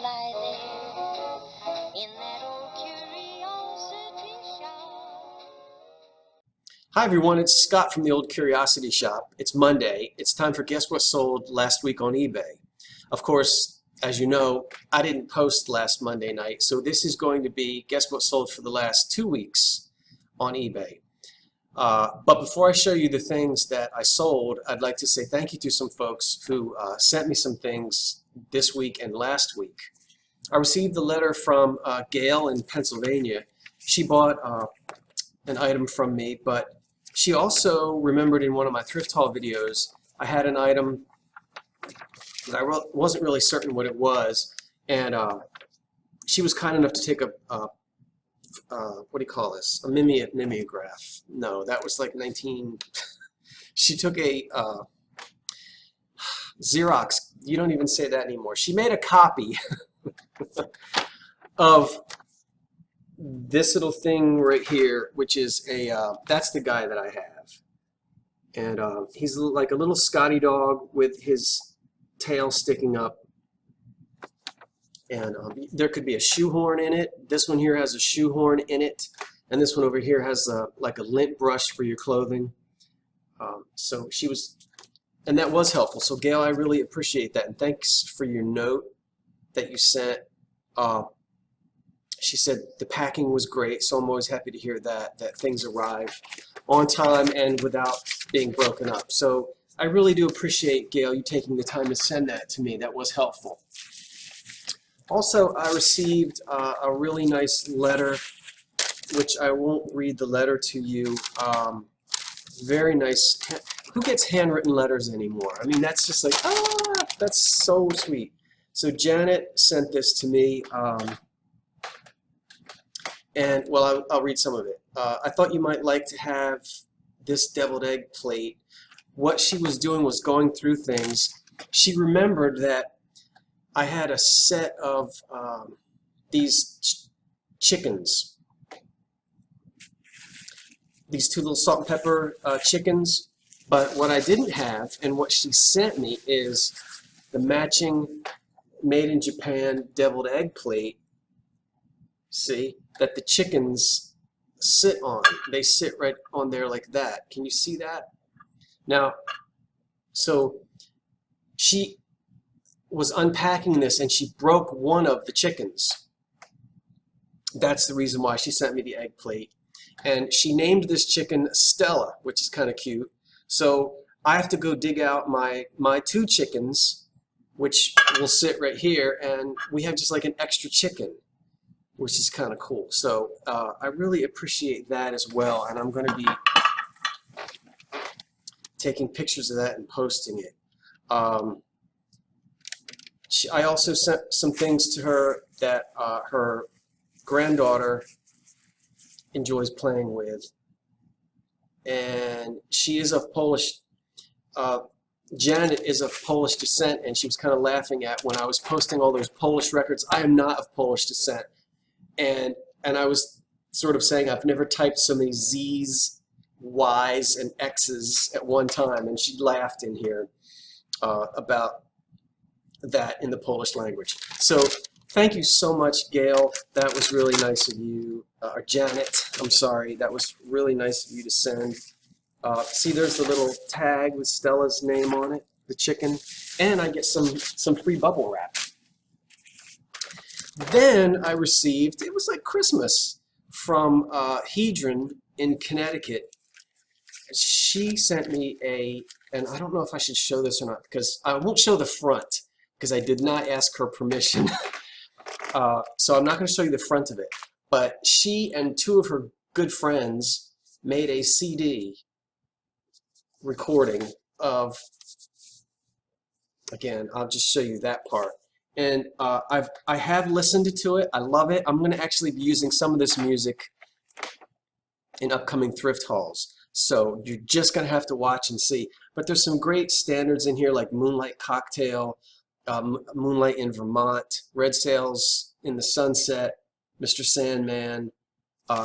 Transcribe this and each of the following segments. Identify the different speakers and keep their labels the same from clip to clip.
Speaker 1: lie there in that old curiosity shop.
Speaker 2: Hi everyone, it's Scott from the Old Curiosity Shop. It's Monday. It's time for Guess What Sold Last Week on eBay. Of course, as you know, I didn't post last Monday night, so this is going to be Guess What Sold for the last 2 weeks on eBay. But before I show you the things that I sold, I'd like to say thank you to some folks who sent me some things this week and last week. I received a letter from Gail in Pennsylvania. She bought an item from me, but she also remembered in one of my thrift haul videos I had an item that I wasn't really certain what it was, and she was kind enough to take a what do you call this? A mimeograph. No, that was like 19. She took a Xerox. You don't even say that anymore. She made a copy of this little thing right here, which is a that's the guy that I have, and he's like a little Scotty dog with his tail sticking up, and there could be a shoehorn in it. This one here has a shoehorn in it, and this one over here has like a lint brush for your clothing. So she was, and that was helpful. So Gail, I really appreciate that, and thanks for your note that you sent. She said the packing was great, so I'm always happy to hear that things arrive on time and without being broken up. So I really do appreciate, Gail, you taking the time to send that to me. That was helpful. Also, I received a really nice letter, which I won't read the letter to you. Very nice. Who gets handwritten letters anymore? I mean, that's just like, that's so sweet. So Janet sent this to me. And, well, I'll read some of it. I thought you might like to have this deviled egg plate. What she was doing was going through things. She remembered that I had a set of these chickens. These two little salt and pepper chickens. But what I didn't have, and what she sent me, is the matching made in Japan deviled egg plate. See? That the chickens sit on. They sit right on there like that. Can you see that? Now, so she was unpacking this and she broke one of the chickens. That's the reason why she sent me the egg plate. And she named this chicken Stella, which is kind of cute. So I have to go dig out my two chickens, which will sit right here, and we have just like an extra chicken, which is kind of cool. So I really appreciate that as well, and I'm going to be taking pictures of that and posting it. I also sent some things to her that her granddaughter enjoys playing with, and she is of Polish. Janet is of Polish descent, and she was kind of laughing at when I was posting all those Polish records. I am not of Polish descent. And I was sort of saying I've never typed so many Z's, Y's, and X's at one time, and she laughed in here about that in the Polish language. So thank you so much, Gail. That was really nice of you. Or Janet, I'm sorry. That was really nice of you to send. See, there's the little tag with Stella's name on it, the chicken, and I get some free bubble wrap. Then I received, it was like Christmas, from Hedron in Connecticut. She sent me and I don't know if I should show this or not, because I won't show the front, because I did not ask her permission. So I'm not going to show you the front of it. But she and two of her good friends made a CD recording of, again, I'll just show you that part. And I have listened to it. I love it. I'm going to actually be using some of this music in upcoming thrift hauls. So you're just going to have to watch and see. But there's some great standards in here like Moonlight Cocktail, Moonlight in Vermont, Red Sails in the Sunset, Mr. Sandman.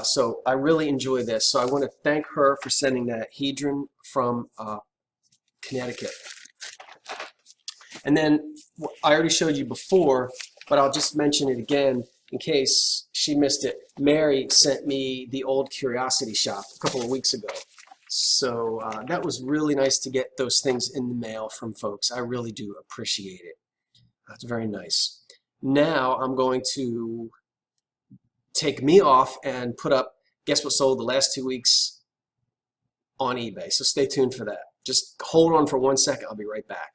Speaker 2: So I really enjoy this. So I want to thank her for sending that, Hedron from Connecticut. And then I already showed you before but I'll just mention it again in case she missed it. Mary sent me the Old Curiosity Shop a couple of weeks ago. So that was really nice to get those things in the mail from folks. I really do appreciate it. That's very nice. Now I'm going to take me off and put up Guess What Sold the last 2 weeks on eBay. So stay tuned for that. Just hold on for 1 second. I'll be right back.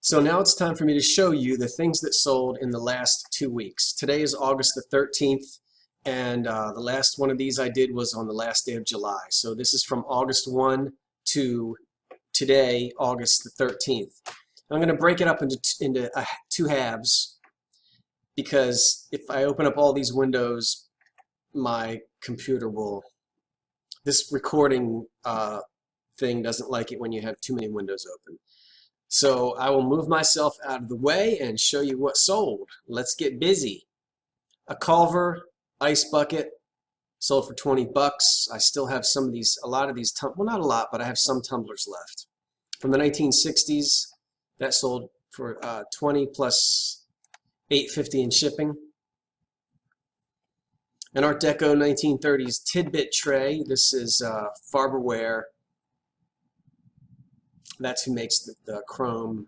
Speaker 2: So now it's time for me to show you the things that sold in the last 2 weeks. Today is August the 13th. And the last one of these I did was on the last day of July. So this is from August 1 to today, August the 13th. I'm going to break it up into two halves because if I open up all these windows, my computer will, this recording thing doesn't like it when you have too many windows open. So I will move myself out of the way and show you what sold. Let's get busy. A Culver ice bucket sold for 20 bucks. I still have some of these, a lot of these, well, not a lot, but I have some tumblers left. From the 1960s, that sold for 20 plus $8.50 in shipping. An Art Deco 1930s tidbit tray. This is Farberware. That's who makes the chrome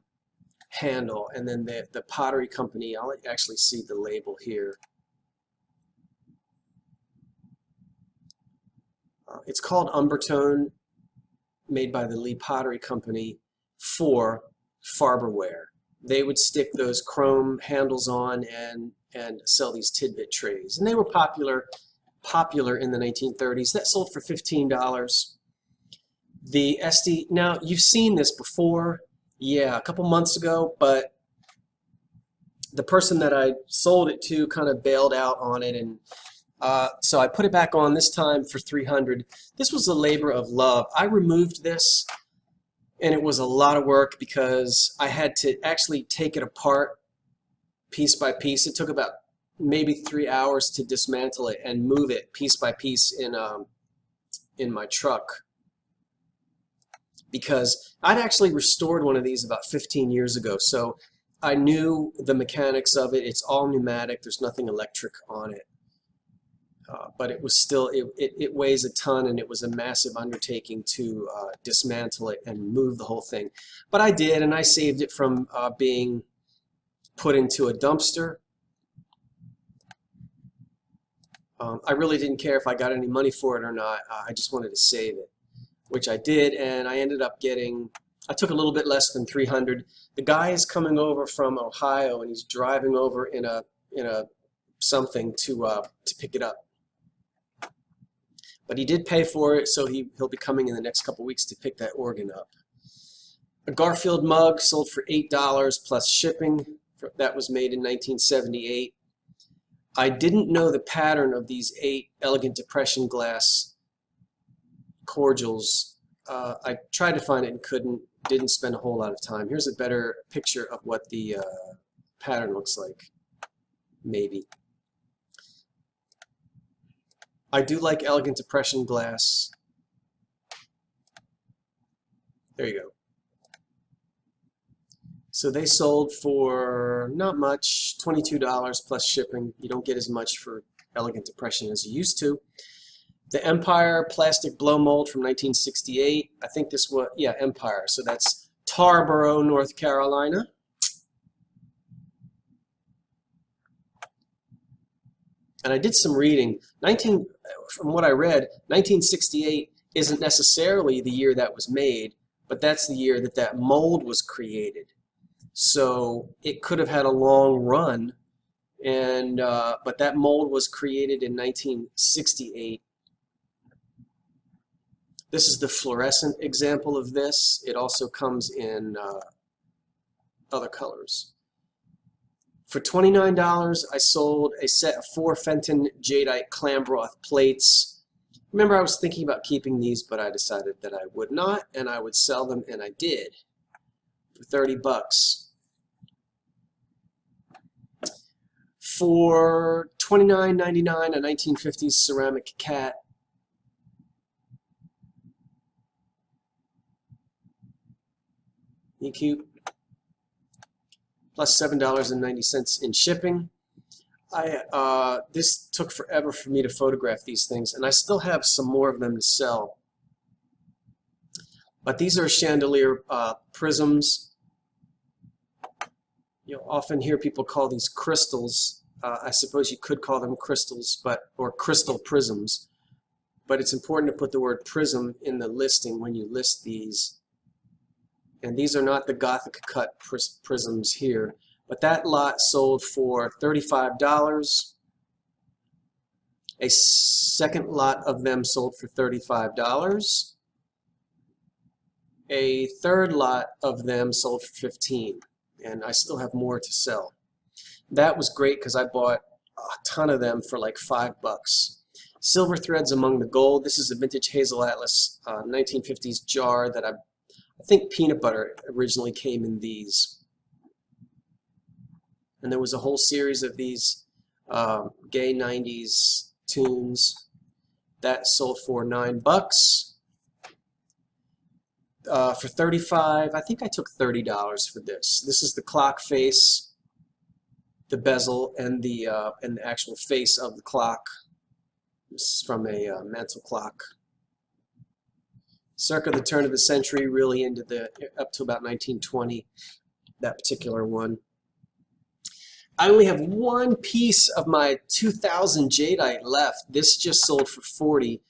Speaker 2: handle. And then the Pottery Company, I'll actually see the label here. It's called Umbertone, made by the Lee Pottery Company for Farberware. They would stick those chrome handles on and sell these tidbit trays. And they were popular in the 1930s. That sold for $15. The SD, now you've seen this before, yeah, a couple months ago, but the person that I sold it to kind of bailed out on it, and so I put it back on this time for $300. This was a labor of love. I removed this, and it was a lot of work because I had to actually take it apart piece by piece. It took about maybe 3 hours to dismantle it and move it piece by piece in my truck, because I'd actually restored one of these about 15 years ago, so I knew the mechanics of it. It's all pneumatic. There's nothing electric on it. But it was still, it weighs a ton, and it was a massive undertaking to dismantle it and move the whole thing. But I did, and I saved it from being put into a dumpster. I really didn't care if I got any money for it or not. I just wanted to save it, which I did, and I ended up getting, I took a little bit less than $300. The guy is coming over from Ohio, and he's driving over in a something to pick it up. But he did pay for it, so he'll be coming in the next couple weeks to pick that organ up. A Garfield mug sold for $8 plus shipping. That was made in 1978. I didn't know the pattern of these 8 Elegant Depression glass cordials. I tried to find it and couldn't. Didn't spend a whole lot of time. Here's a better picture of what the pattern looks like, maybe. I do like Elegant Depression glass. There you go. So they sold for not much, $22 plus shipping. You don't get as much for Elegant Depression as you used to. The Empire plastic blow mold from 1968. I think this was, yeah, Empire. So that's Tarboro, North Carolina. And I did some reading. From what I read, 1968 isn't necessarily the year that was made, but that's the year that that mold was created. So it could have had a long run, and but that mold was created in 1968. This is the fluorescent example of this. It also comes in other colors. For $29, I sold a set of 4 Fenton Jadeite clam broth plates. Remember, I was thinking about keeping these, but I decided that I would not, and I would sell them, and I did, for 30 bucks. For $29.99, a 1950s ceramic cat. Isn't he cute? plus $7.90 in shipping. This took forever for me to photograph these things, and I still have some more of them to sell. But these are chandelier prisms. You'll often hear people call these crystals. I suppose you could call them crystals, or crystal prisms. But it's important to put the word prism in the listing when you list these. And these are not the Gothic cut prisms here. But that lot sold for $35. A second lot of them sold for $35. A third lot of them sold for $15. And I still have more to sell. That was great because I bought a ton of them for like $5. Silver threads among the gold. This is a vintage Hazel Atlas 1950s jar that I think peanut butter originally came in these. And there was a whole series of these gay 90s tunes that sold for $9. For $35, I think I took $30 for this. This is the clock face, the bezel, and the actual face of the clock. This is from a mantle clock. Circa the turn of the century, really into up to about 1920, that particular one. I only have one piece of my 2000 jadeite left. This just sold for $40.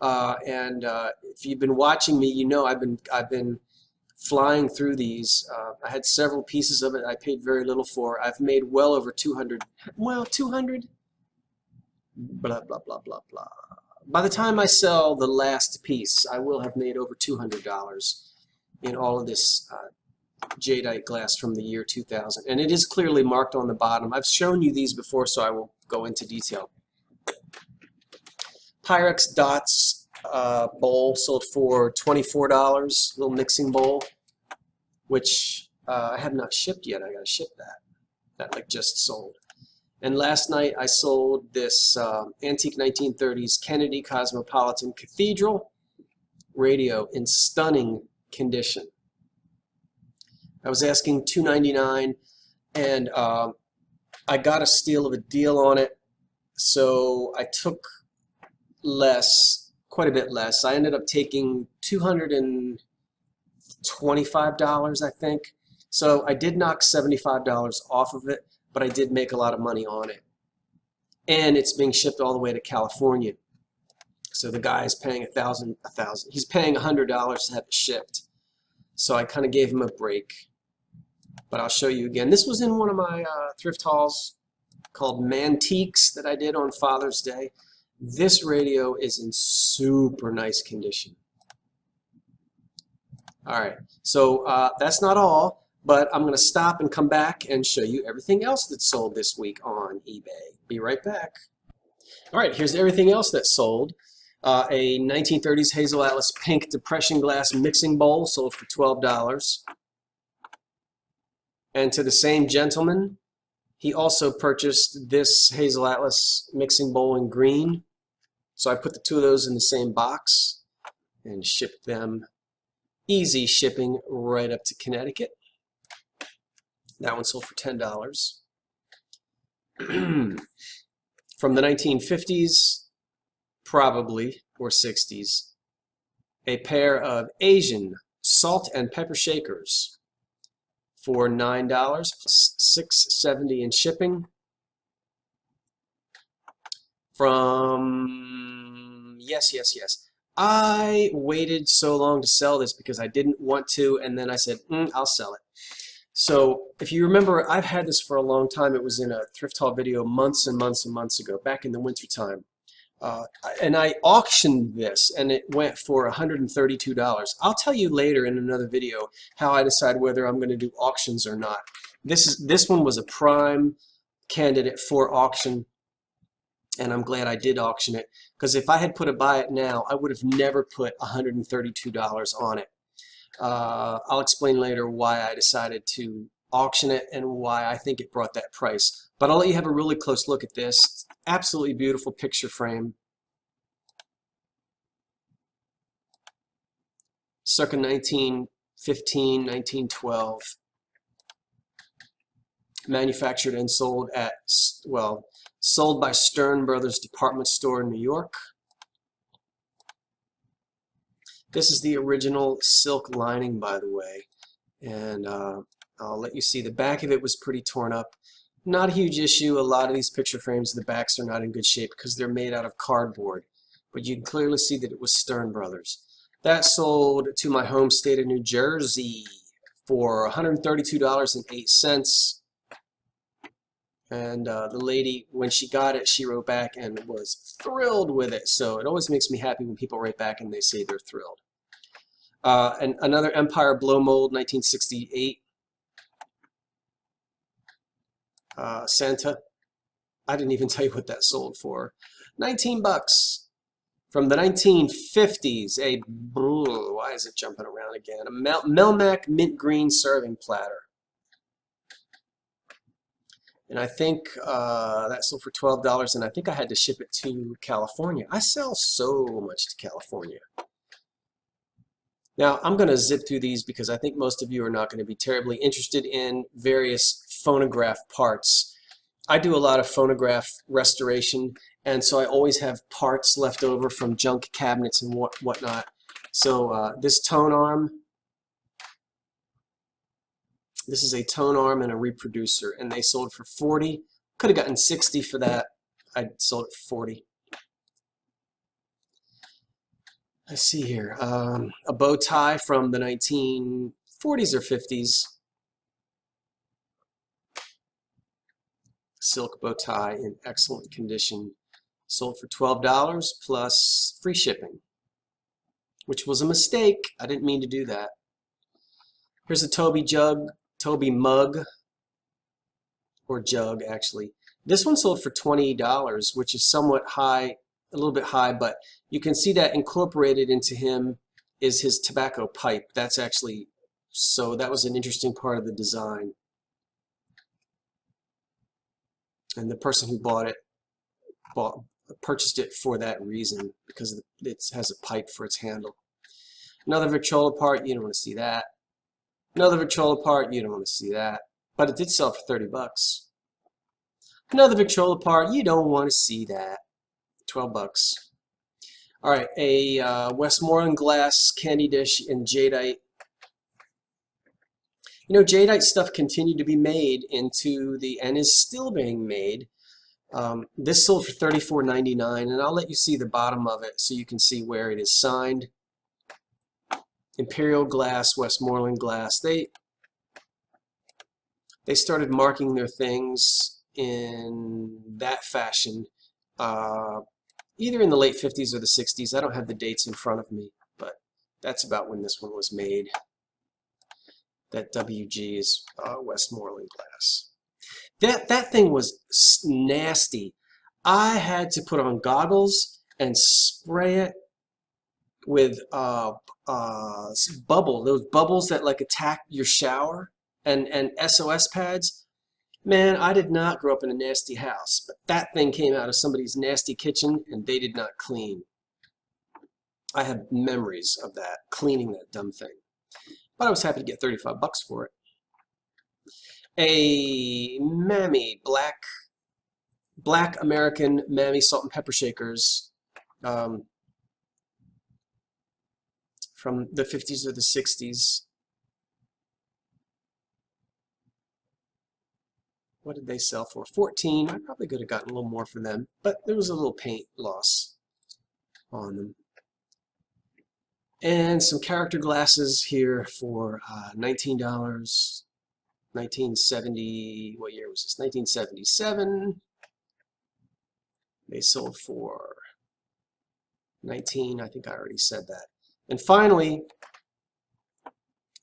Speaker 2: If you've been watching me, you know I've been flying through these. I had several pieces of it I paid very little for. I've made well over 200. Well, 200. Blah blah blah blah blah. By the time I sell the last piece, I will have made over $200 in all of this jadeite glass from the year 2000, and it is clearly marked on the bottom. I've shown you these before, so I will go into detail. Pyrex Dots bowl sold for $24, little mixing bowl, which I have not shipped yet. I gotta ship that. That like just sold. And last night I sold this antique 1930s Kennedy Cosmopolitan Cathedral radio in stunning condition. I was asking $2.99, and I got a steal of a deal on it, so I took less, quite a bit less. I ended up taking $225, I think. So I did knock $75 off of it, but I did make a lot of money on it. And it's being shipped all the way to California. So the guy is paying he's paying $100 to have it shipped. So I kind of gave him a break. But I'll show you again. This was in one of my thrift hauls called Mantiques that I did on Father's Day. This radio is in super nice condition. All right, so that's not all, but I'm going to stop and come back and show you everything else that's sold this week on eBay. Be right back. All right, here's everything else that's sold. A 1930s Hazel Atlas pink depression glass mixing bowl sold for $12. And to the same gentleman, he also purchased this Hazel Atlas mixing bowl in green. So I put the two of those in the same box and shipped them. Easy shipping right up to Connecticut. That one sold for $10. From the 1950s, probably, or 60s, a pair of Asian salt and pepper shakers for $9 plus $6.70 in shipping. From, yes. I waited so long to sell this because I didn't want to, and then I said, I'll sell it. So if you remember, I've had this for a long time. It was in a thrift haul video months and months and months ago, back in the winter time. And I auctioned this, and it went for $132. I'll tell you later in another video how I decide whether I'm going to do auctions or not. This one was a prime candidate for auction, and I'm glad I did auction it, because if I had put a buy it now, I would have never put $132 on it. I'll explain later why I decided to auction it and why I think it brought that price. But I'll let you have a really close look at this. Absolutely beautiful picture frame. Circa 1915, 1912. manufactured and sold at, well, sold by Stern Brothers Department Store in New York. This is the original silk lining, by the way, and I'll let you see the back of it was pretty torn up. Not a huge issue. A lot of these picture frames, the backs are not in good shape because they're made out of cardboard, but you can clearly see that it was Stern Brothers. That sold to my home state of New Jersey for $132.08. And the lady, when she got it, she wrote back and was thrilled with it. So it always makes me happy when people write back and they say they're thrilled. And another Empire blow mold, 1968. Santa. I didn't even tell you what that sold for. 19 bucks. From the 1950s, why is it jumping around again? A Melmac mint green serving platter. And I think that sold for $12, and I think I had to ship it to California. I sell so much to California. Now, I'm going to zip through these because I think most of you are not going to be terribly interested in various phonograph parts. I do a lot of phonograph restoration, and so I always have parts left over from junk cabinets and whatnot. So this tone arm, this is a tone arm and a reproducer, and they sold for $40. Could have gotten $60 for that. I sold it for $40. Let's see here. A bow tie from the 1940s or 50s. Silk bow tie in excellent condition. Sold for $12 plus free shipping, which was a mistake. I didn't mean to do that. Here's a Toby mug, or jug actually. This one sold for $20, which is somewhat high, a little bit high, but you can see that incorporated into him is his tobacco pipe. That's actually, so that was an interesting part of the design. And the person who bought it purchased it for that reason, because it has a pipe for its handle. Another Victrola part, you don't want to see that. Another Victrola part, you don't want to see that. But it did sell for 30 bucks. Another Victrola part, you don't want to see that. 12 bucks. All right, a Westmoreland glass candy dish in jadeite. You know, jadeite stuff continued to be made into the, and is still being made. This sold for $34.99, and I'll let you see the bottom of it so you can see where it is signed. Imperial Glass, Westmoreland Glass. They started marking their things in that fashion, either in the late 50s or the 60s. I don't have the dates in front of me, but that's about when this one was made. That WG is Westmoreland Glass. That thing was nasty. I had to put on goggles and spray it with those bubbles that like attack your shower, and SOS pads. Man, I did not grow up in a nasty house, but that thing came out of somebody's nasty kitchen and they did not clean. I have memories of that, cleaning that dumb thing. But I was happy to get 35 bucks for it. A Mammy, black American Mammy salt and pepper shakers from the 50s or the 60s. What did they sell for? 14. I probably could have gotten a little more for them, but there was a little paint loss on them. And some character glasses here for $19. 1970, what year was this? 1977. They sold for 19, I think I already said that. And finally,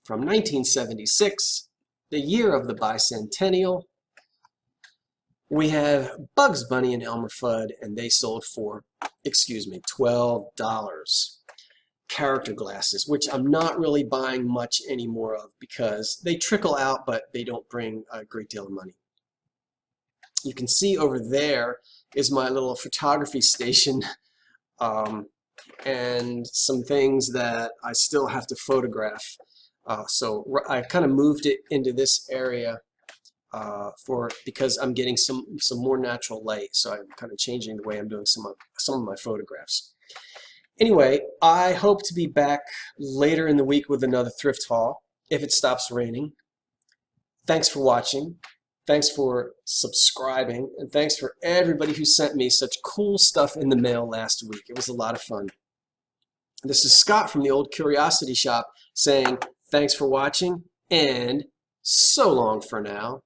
Speaker 2: from 1976, the year of the bicentennial, we have Bugs Bunny and Elmer Fudd, and they sold for, excuse me, $12. Character glasses, which I'm not really buying much anymore of because they trickle out, but they don't bring a great deal of money. You can see over there is my little photography station, and some things that I still have to photograph. So I kind of moved it into this area because I'm getting some more natural light, so I'm kind of changing the way I'm doing some of my photographs. Anyway, I hope to be back later in the week with another thrift haul if it stops raining. Thanks for watching. Thanks for subscribing, and thanks for everybody who sent me such cool stuff in the mail last week. It was a lot of fun. This is Scott from the Old Curiosity Shop saying thanks for watching and so long for now.